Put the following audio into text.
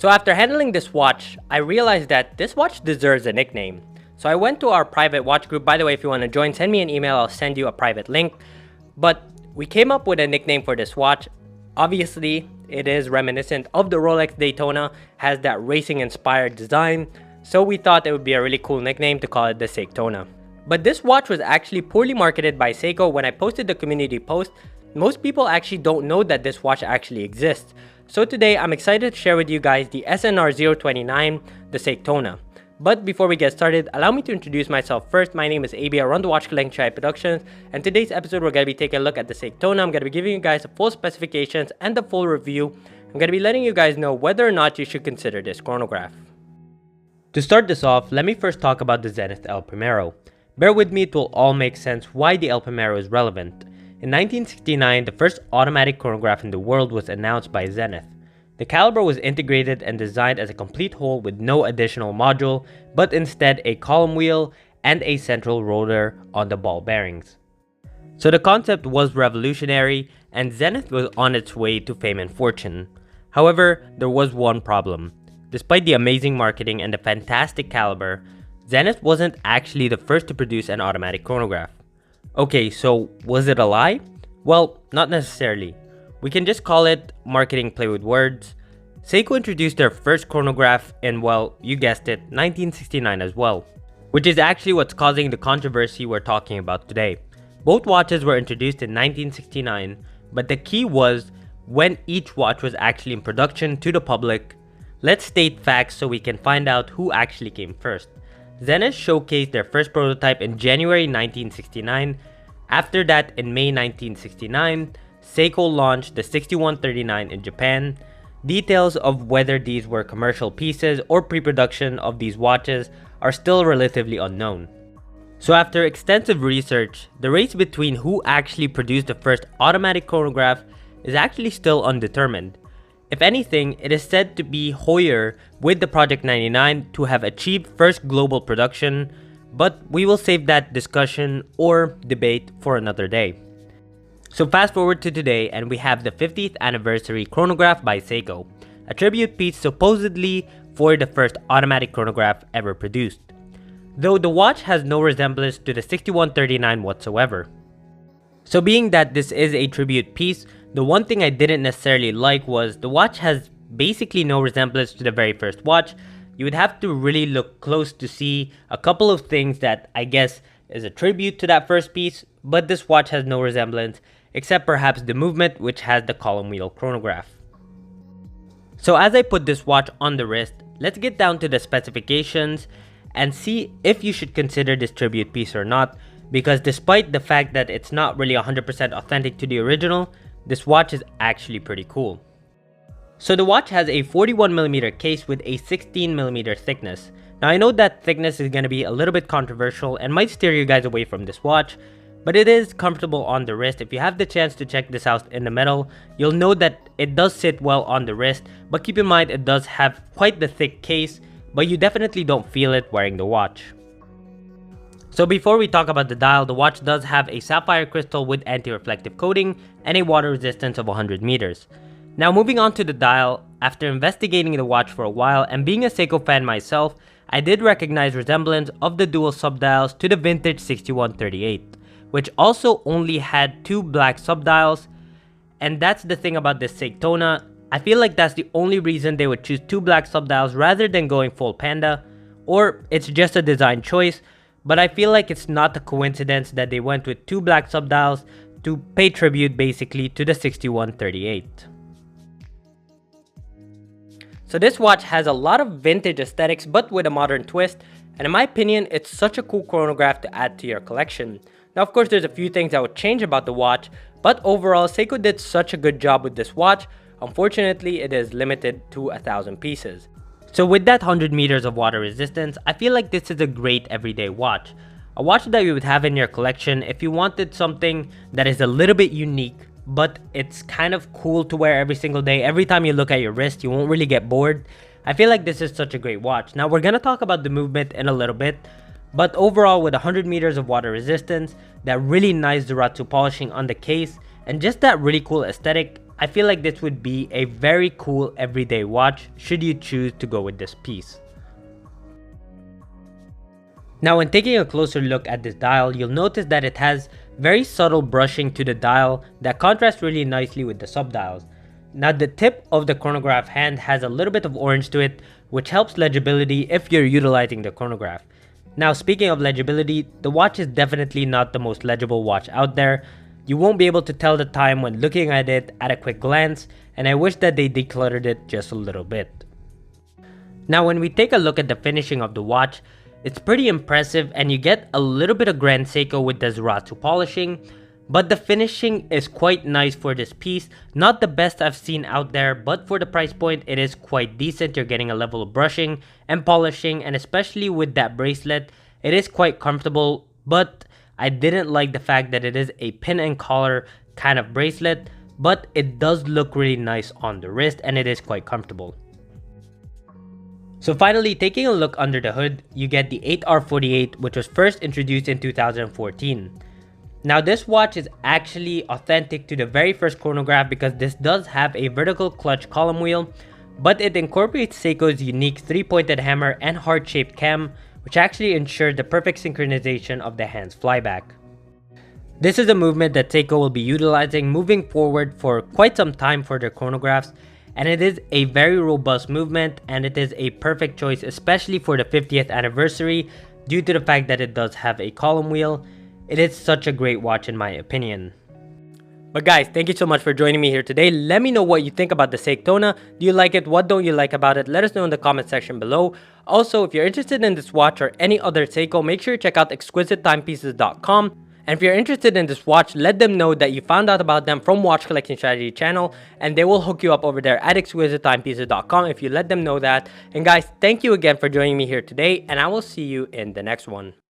So after handling this watch, I realized that this watch deserves a nickname. So I went to our private watch group. By the way, if you want to join, send me an email, I'll send you a private link. But we came up with a nickname for this watch. Obviously, it is reminiscent of the Rolex Daytona, has that racing inspired design. So we thought it would be a really cool nickname to call it the SeikTona. But this watch was actually poorly marketed by Seiko. When I posted the community post, most people actually don't know that this watch actually exists. So today, I'm excited to share with you guys the SRQ029, the SeikTona. But before we get started, allow me to introduce myself first. My name is AB, I run the Watch Collecting Channel Productions, and today's episode we're going to be taking a look at the SeikTona. I'm going to be giving you guys the full specifications and the full review. I'm going to be letting you guys know whether or not you should consider this chronograph. To start this off, let me first talk about the Zenith El Primero. Bear with me, it will all make sense why the El Primero is relevant. In 1969, the first automatic chronograph in the world was announced by Zenith. The caliber was integrated and designed as a complete whole with no additional module, but instead a column wheel and a central rotor on the ball bearings. So the concept was revolutionary, and Zenith was on its way to fame and fortune. However, there was one problem. Despite the amazing marketing and the fantastic caliber, Zenith wasn't actually the first to produce an automatic chronograph. Okay, so was it a lie? Well, not necessarily. We can just call it marketing play with words. Seiko introduced their first chronograph in, well, you guessed it, 1969 as well. Which is actually what's causing the controversy we're talking about today. Both watches were introduced in 1969, but the key was when each watch was actually in production to the public. Let's state facts so we can find out who actually came first. Zenith showcased their first prototype in January 1969. After that, in May 1969, Seiko launched the 6139 in Japan. Details of whether these were commercial pieces or pre-production of these watches are still relatively unknown. So after extensive research, the race between who actually produced the first automatic chronograph is actually still undetermined. If anything, it is said to be Heuer with the Project 99 to have achieved first global production, but we will save that discussion or debate for another day. So fast forward to today and we have the 50th Anniversary Chronograph by Seiko, a tribute piece supposedly for the first automatic chronograph ever produced, though the watch has no resemblance to the 6139 whatsoever. So being that this is a tribute piece, the one thing I didn't necessarily like was the watch has basically no resemblance to the very first watch. You would have to really look close to see a couple of things that I guess is a tribute to that first piece, but this watch has no resemblance except perhaps the movement, which has the column wheel chronograph. So as I put this watch on the wrist, let's get down to the specifications and see if you should consider this tribute piece or not, because despite the fact that it's not really 100% authentic to the original, this watch is actually pretty cool. So the watch has a 41mm case with a 16mm thickness. Now I know that thickness is going to be a little bit controversial and might steer you guys away from this watch, but it is comfortable on the wrist. If you have the chance to check this out in the metal, you'll know that it does sit well on the wrist, but keep in mind it does have quite the thick case, but you definitely don't feel it wearing the watch. So before we talk about the dial, the watch does have a sapphire crystal with anti-reflective coating and a water resistance of 100 meters. Now moving on to the dial, after investigating the watch for a while and being a Seiko fan myself, I did recognize resemblance of the dual subdials to the vintage 6138, which also only had two black subdials. And that's the thing about this SeikTona, I feel like that's the only reason they would choose two black subdials rather than going full panda, or it's just a design choice. But I feel like it's not a coincidence that they went with two black subdials to pay tribute basically to the 6138. So this watch has a lot of vintage aesthetics but with a modern twist, and in my opinion it's such a cool chronograph to add to your collection. Now of course there's a few things I would change about the watch, but overall Seiko did such a good job with this watch. Unfortunately it is limited to 1,000 pieces. So with that 100 meters of water resistance, I feel like this is a great everyday watch. A watch that you would have in your collection if you wanted something that is a little bit unique, but it's kind of cool to wear every single day. Every time you look at your wrist, you won't really get bored. I feel like this is such a great watch. Now we're going to talk about the movement in a little bit, but overall with 100 meters of water resistance, that really nice Zuratsu polishing on the case, and just that really cool aesthetic, I feel like this would be a very cool everyday watch should you choose to go with this piece. Now when taking a closer look at this dial, you'll notice that it has very subtle brushing to the dial that contrasts really nicely with the subdials. Now the tip of the chronograph hand has a little bit of orange to it, which helps legibility if you're utilizing the chronograph. Now speaking of legibility, the watch is definitely not the most legible watch out there. You won't be able to tell the time when looking at it at a quick glance, and I wish that they decluttered it just a little bit. Now when we take a look at the finishing of the watch, it's pretty impressive and you get a little bit of Grand Seiko with the Zaratsu polishing, but the finishing is quite nice for this piece. Not the best I've seen out there, but for the price point it is quite decent. You're getting a level of brushing and polishing, and especially with that bracelet, it is quite comfortable, but I didn't like the fact that it is a pin and collar kind of bracelet, but it does look really nice on the wrist and it is quite comfortable. So finally, taking a look under the hood, you get the 8R48, which was first introduced in 2014. Now this watch is actually authentic to the very first chronograph because this does have a vertical clutch column wheel, but it incorporates Seiko's unique 3-pointed hammer and heart-shaped cam, which actually ensure the perfect synchronization of the hand's flyback. This is a movement that Seiko will be utilizing moving forward for quite some time for their chronographs, and it is a very robust movement and it is a perfect choice, especially for the 50th anniversary due to the fact that it does have a column wheel. It is such a great watch in my opinion. But guys, thank you so much for joining me here today. Let me know what you think about the SeikTona. Do you like it? What don't you like about it? Let us know in the comment section below. Also, if you're interested in this watch or any other Seiko, make sure to check out exquisitetimepieces.com. And if you're interested in this watch, let them know that you found out about them from Watch Collecting Strategy channel, and they will hook you up over there at exquisitetimepieces.com if you let them know that. And guys, thank you again for joining me here today, and I will see you in the next one.